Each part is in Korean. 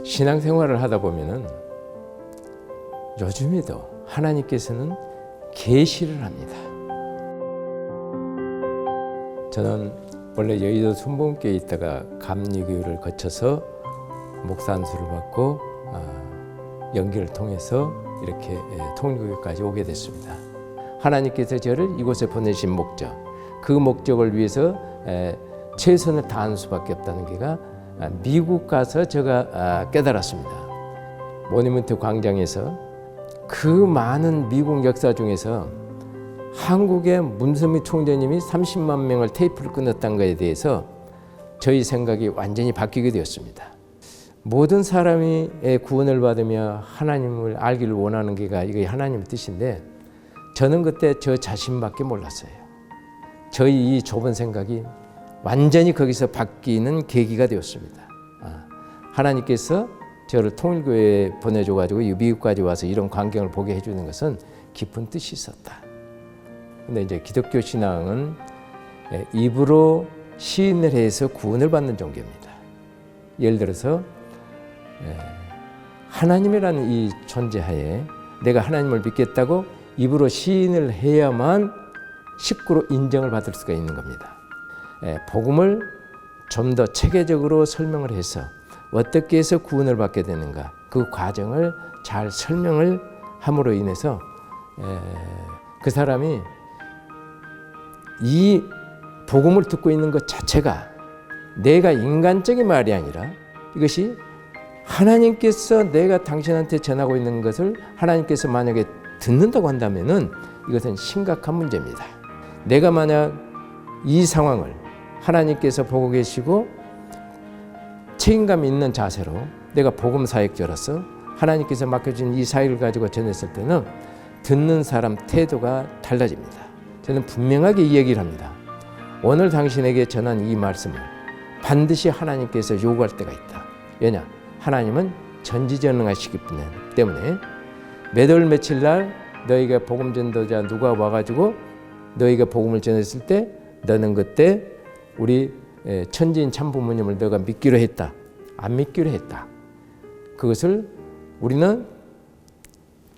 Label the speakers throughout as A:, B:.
A: 신앙생활을 하다 보면은 요즘에도 하나님께서는 계시를 합니다. 저는 원래 여의도 순복음교회에 있다가 감리교회를 거쳐서 목사 안수를 받고 연기를 통해서 이렇게 통일교회까지 오게 됐습니다. 하나님께서 저를 이곳에 보내신 목적, 그 목적을 위해서 최선을 다하는 수밖에 없다는 게가 미국 가서 제가 깨달았습니다. 모니먼트 광장에서 그 많은 미국 역사 중에서 한국의 문선미 총재님이 30만 명을 테이프를 끊었다는 것에 대해서 저희 생각이 완전히 바뀌게 되었습니다. 모든 사람이 구원을 받으며 하나님을 알기를 원하는 게가 이게 하나님의 뜻인데 저는 그때 저 자신밖에 몰랐어요. 저희 이 좁은 생각이 완전히 거기서 바뀌는 계기가 되었습니다. 하나님께서 저를 통일교회에 보내줘가지고 미국까지 와서 이런 광경을 보게 해주는 것은 깊은 뜻이 있었다. 근데 이제 기독교 신앙은 입으로 시인을 해서 구원을 받는 종교입니다. 예를 들어서 하나님이라는 이 존재하에 내가 하나님을 믿겠다고 입으로 시인을 해야만 식구로 인정을 받을 수가 있는 겁니다. 복음을 좀 더 체계적으로 설명을 해서 어떻게 해서 구원을 받게 되는가 그 과정을 잘 설명을 함으로 인해서 그 사람이 이 복음을 듣고 있는 것 자체가 내가 인간적인 말이 아니라 이것이 하나님께서 내가 당신한테 전하고 있는 것을 하나님께서 만약에 듣는다고 한다면은 이것은 심각한 문제입니다. 내가 만약 이 상황을 하나님께서 보고 계시고 책임감 있는 자세로 내가 복음 사역자로서 하나님께서 맡겨준 이 사역을 가지고 전했을 때는 듣는 사람 태도가 달라집니다. 저는 분명하게 이 얘기를 합니다. 오늘 당신에게 전한 이 말씀을 반드시 하나님께서 요구할 때가 있다. 왜냐? 하나님은 전지전능하시기 때문에 몇 월 며칠 날 너희가 복음 전도자 누가 와가지고 너희가 복음을 전했을 때 너는 그때 우리 천지인 참부모님을 너가 믿기로 했다. 안 믿기로 했다. 그것을 우리는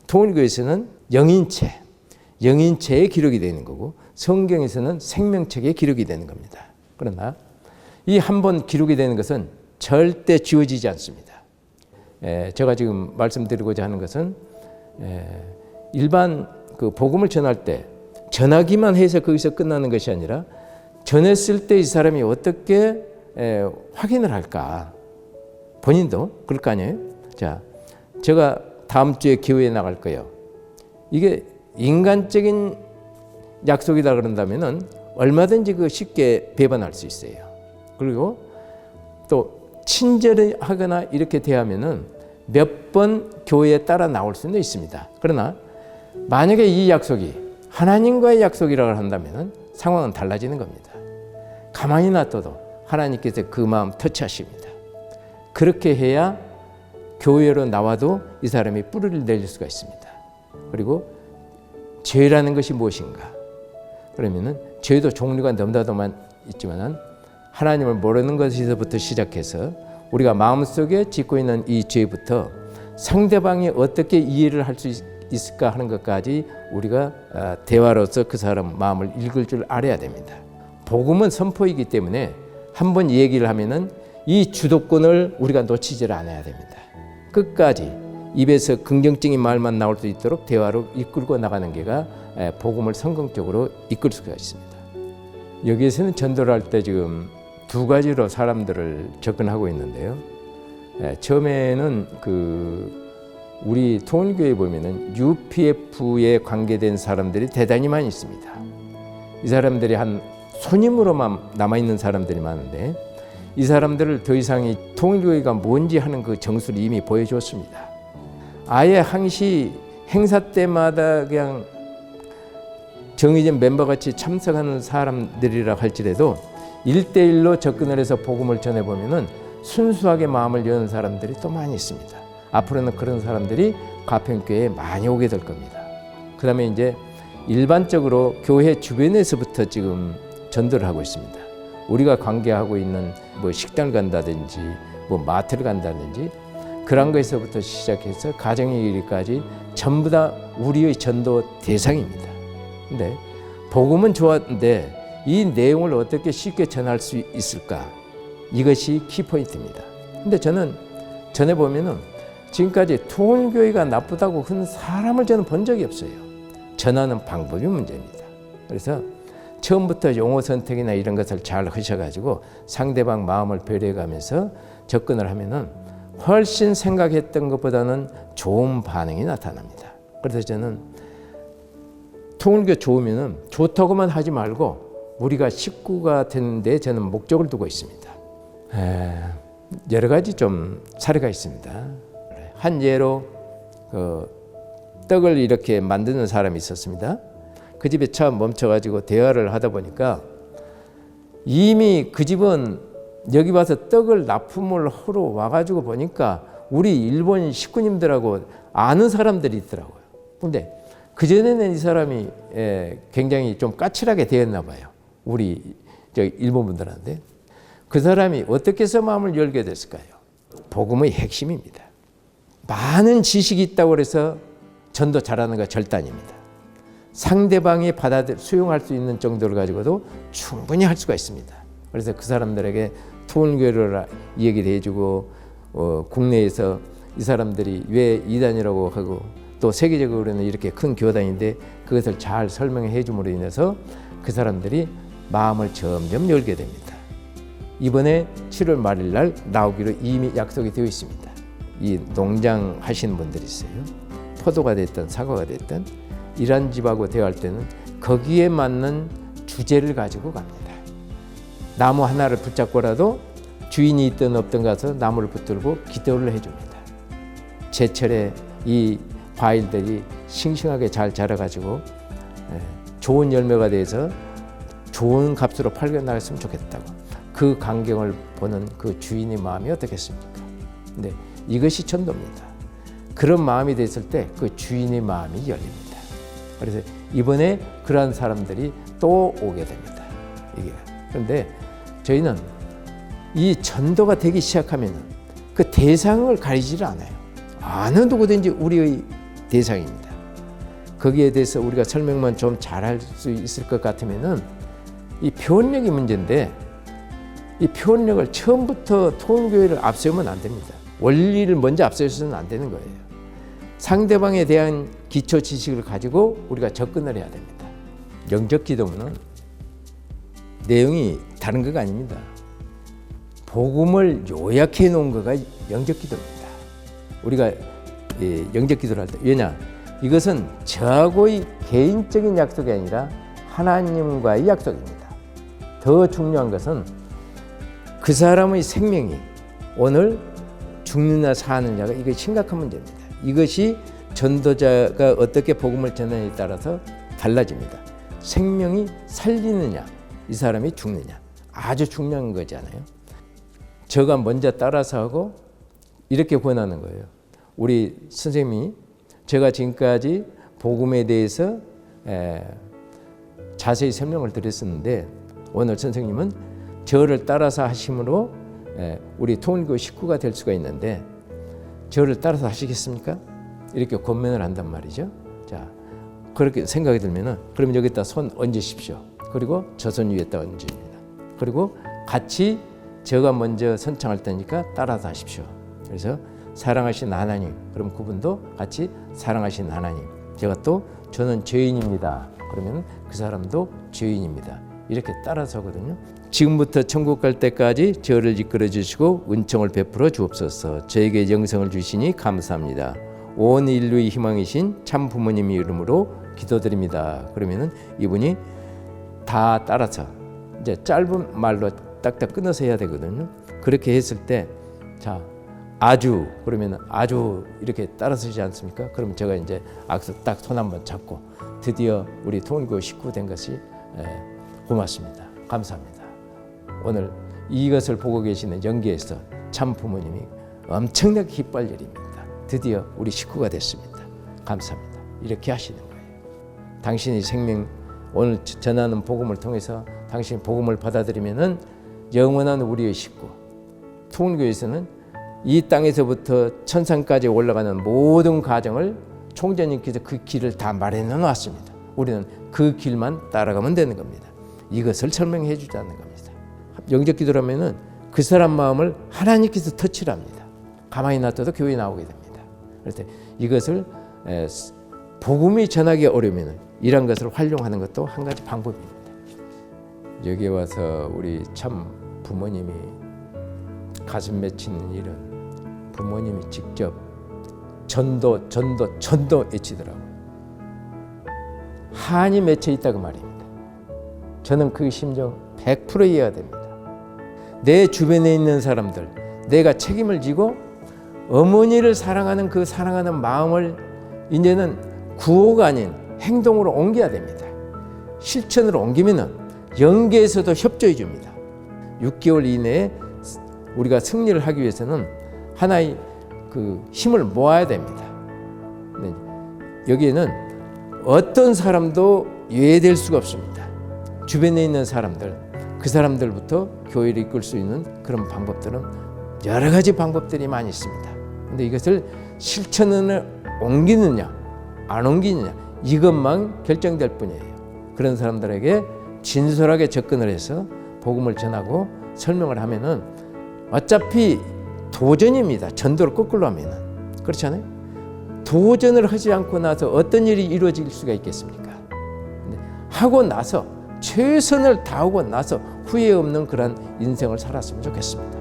A: 통일교에서는 영인체에 기록이 되는 거고 성경에서는 생명책에 기록이 되는 겁니다. 그러나 이 한 번 기록이 되는 것은 절대 지워지지 않습니다. 제가 지금 말씀드리고자 하는 것은 일반 그 복음을 전할 때 전하기만 해서 거기서 끝나는 것이 아니라 전했을 때 이 사람이 어떻게 확인을 할까? 본인도 그럴 거 아니에요? 자, 제가 다음 주에 교회에 나갈 거예요. 이게 인간적인 약속이다 그런다면은 얼마든지 그 쉽게 배반할 수 있어요. 그리고 또 친절하거나 이렇게 대하면은 몇 번 교회에 따라 나올 수는 있습니다. 그러나 만약에 이 약속이 하나님과의 약속이라고 한다면은 상황은 달라지는 겁니다. 가만히 놔둬도 하나님께서 그 마음 터치하십니다. 그렇게 해야 교회로 나와도 이 사람이 뿌리를 내릴 수가 있습니다. 그리고 죄라는 것이 무엇인가? 그러면은 죄도 종류가 너무나도만 있지만은 하나님을 모르는 것에서부터 시작해서 우리가 마음속에 짓고 있는 이 죄부터 상대방이 어떻게 이해를 할 수 있을까 하는 것까지 우리가 대화로서 그 사람 마음을 읽을 줄 알아야 됩니다. 복음은 선포이기 때문에 한번 얘기를 하면은 이 주도권을 우리가 놓치질 않아야 됩니다. 끝까지 입에서 긍정적인 말만 나올 수 있도록 대화로 이끌고 나가는 게가 복음을 성공적으로 이끌 수가 있습니다. 여기에서는 전도를 할 때 지금 두 가지로 사람들을 접근하고 있는데요. 처음에는 우리 통일교회에 보면은 UPF에 관계된 사람들이 대단히 많이 있습니다. 이 사람들이 한 손님으로만 남아있는 사람들이 많은데 이 사람들을 더 이상 이 통일교회가 뭔지 하는 그 정수를 이미 보여줬습니다. 아예 항시 행사 때마다 그냥 정의진 멤버같이 참석하는 사람들이라 할지라도 1대1로 접근을 해서 복음을 전해보면은 순수하게 마음을 여는 사람들이 또 많이 있습니다. 앞으로는 그런 사람들이 가평교회에 많이 오게 될 겁니다. 그 다음에 이제 일반적으로 교회 주변에서부터 지금 전도를 하고 있습니다. 우리가 관계하고 있는 뭐 식당을 간다든지 뭐 마트를 간다든지 그런 것에서부터 시작해서 가정에 이르기까지 전부 다 우리의 전도 대상입니다. 근데 복음은 좋았는데 이 내용을 어떻게 쉽게 전할 수 있을까? 이것이 키포인트입니다. 근데 저는 전에 보면은 지금까지 통일교회가 나쁘다고 한 사람을 저는 본 적이 없어요. 전하는 방법이 문제입니다. 그래서 처음부터 용어 선택이나 이런 것을 잘 하셔가지고 상대방 마음을 배려해가면서 접근을 하면은 훨씬 생각했던 것보다는 좋은 반응이 나타납니다. 그래서 저는 통일교 좋으면은 좋다고만 하지 말고 우리가 식구가 되는데 저는 목적을 두고 있습니다. 여러 가지 좀 사례가 있습니다. 한 예로 떡을 이렇게 만드는 사람이 있었습니다. 그 집에 처음 멈춰가지고 대화를 하다 보니까 이미 그 집은 여기 와서 떡을 납품을 하러 와가지고 보니까 우리 일본 식구님들하고 아는 사람들이 있더라고요. 근데 그전에는 이 사람이 굉장히 좀 까칠하게 되었나 봐요. 우리 일본 분들한테. 그 사람이 어떻게 해서 마음을 열게 됐을까요? 복음의 핵심입니다. 많은 지식이 있다고 해서 전도 잘하는 거 절단입니다. 상대방이 수용할 수 있는 정도를 가지고도 충분히 할 수가 있습니다. 그래서 그 사람들에게 통일교를 얘기를 해주고 국내에서 이 사람들이 왜 이단이라고 하고 또 세계적으로는 이렇게 큰 교단인데 그것을 잘 설명해 줌으로 인해서 그 사람들이 마음을 점점 열게 됩니다. 이번에 7월 말일 날 나오기로 이미 약속이 되어 있습니다. 이 농장 하시는 분들이 있어요. 포도가 됐든 사과가 됐든 이런 집하고 대화할 때는 거기에 맞는 주제를 가지고 갑니다. 나무 하나를 붙잡고라도 주인이 있든 없든 가서 나무를 붙들고 기도를 해줍니다. 제철에 이 과일들이 싱싱하게 잘 자라가지고 좋은 열매가 돼서 좋은 값으로 팔려나갔으면 좋겠다고. 그 광경을 보는 그 주인의 마음이 어떻겠습니까? 근데 이것이 전도입니다. 그런 마음이 됐을 때 그 주인의 마음이 열립니다. 그래서 이번에 그러한 사람들이 또 오게 됩니다. 이게. 그런데 저희는 이 전도가 되기 시작하면 그 대상을 가리지를 않아요. 어느 누구든지 우리의 대상입니다. 거기에 대해서 우리가 설명만 좀 잘할 수 있을 것 같으면은 이 표현력이 문제인데 이 표현력을 처음부터 통일교회를 앞세우면 안 됩니다. 원리를 먼저 앞세워서는 안 되는 거예요. 상대방에 대한 기초 지식을 가지고 우리가 접근을 해야 됩니다. 영적 기도는 내용이 다른 거가 아닙니다. 복음을 요약해 놓은 거가 영적 기도입니다. 우리가 영적 기도를 할 때 왜냐? 이것은 저하고의 개인적인 약속이 아니라 하나님과의 약속입니다. 더 중요한 것은 그 사람의 생명이 오늘 죽느냐 사느냐가 이게 심각한 문제입니다. 이것이 전도자가 어떻게 복음을 전하느냐에 따라서 달라집니다. 생명이 살리느냐, 이 사람이 죽느냐, 아주 중요한 거잖아요. 저가 먼저 따라서 하고 이렇게 권하는 거예요. 우리 선생님이 제가 지금까지 복음에 대해서 자세히 설명을 드렸었는데 오늘 선생님은 저를 따라서 하심으로 우리 통일교 식구가 될 수가 있는데 저를 따라서 하시겠습니까? 이렇게 권면을 한단 말이죠. 자, 그렇게 생각이 들면은 그럼 여기다 손 얹으십시오. 그리고 저 손 위에다 얹습니다. 그리고 같이 제가 먼저 선창할 테니까 따라서 하십시오. 그래서 사랑하신 하나님, 그럼 그분도 같이 사랑하신 하나님. 제가 또 저는 죄인입니다. 그러면 그 사람도 죄인입니다. 이렇게 따라서 하거든요. 지금부터 천국 갈 때까지 저를 이끌어 주시고 은총을 베풀어 주옵소서. 저에게 영생을 주시니 감사합니다. 온 인류의 희망이신 참 부모님 이름으로 기도드립니다. 그러면은 이분이 다 따라서 이제 짧은 말로 딱딱 끊어서 해야 되거든요. 그렇게 했을 때 자, 아주 그러면 아주 이렇게 따라서 하지 않습니까? 그럼 제가 이제 악수 딱 손 한번 잡고 드디어 우리 통일교 식구 된 것이 고맙습니다. 감사합니다. 오늘 이것을 보고 계시는 영계에서 참 부모님이 엄청나게 기뻐할 일입니다. 드디어 우리 식구가 됐습니다. 감사합니다. 이렇게 하시는 거예요. 당신이 생명 오늘 전하는 복음을 통해서 당신이 복음을 받아들이면은 영원한 우리의 식구. 통일교에서는 이 땅에서부터 천상까지 올라가는 모든 과정을 총재님께서 그 길을 다 마련해 놨습니다. 우리는 그 길만 따라가면 되는 겁니다. 이것을 설명해 주자는 겁니다. 영적 기도라면은 그 사람 마음을 하나님께서 터치를 합니다. 가만히 놔둬도 교회에 나오게 됩니다. 그럴 때 이것을 복음이 전하기 어려우면 이런 것을 활용하는 것도 한 가지 방법입니다. 여기 와서 우리 참 부모님이 가슴 맺히는 일은 부모님이 직접 전도 외치더라고요. 한이 맺혀 있다고 말입니다. 저는 그 심정 100% 이해가 됩니다. 내 주변에 있는 사람들, 내가 책임을 지고 어머니를 사랑하는 그 사랑하는 마음을 이제는 구호가 아닌 행동으로 옮겨야 됩니다. 실천으로 옮기면은 영계에서도 협조해 줍니다. 6개월 이내에 우리가 승리를 하기 위해서는 하나의 그 힘을 모아야 됩니다. 여기에는 어떤 사람도 예외될 수가 없습니다. 주변에 있는 사람들, 그 사람들부터 교회를 이끌 수 있는 그런 방법들은 여러 가지 방법들이 많이 있습니다. 근데 이것을 실천을 옮기느냐 안 옮기느냐 이것만 결정될 뿐이에요. 그런 사람들에게 진솔하게 접근을 해서 복음을 전하고 설명을 하면은 어차피 도전입니다. 전도를 거꾸로 하면은. 그렇지 않아요? 도전을 하지 않고 나서 어떤 일이 이루어질 수가 있겠습니까? 근데 하고 나서 최선을 다하고 나서 후회 없는 그런 인생을 살았으면 좋겠습니다.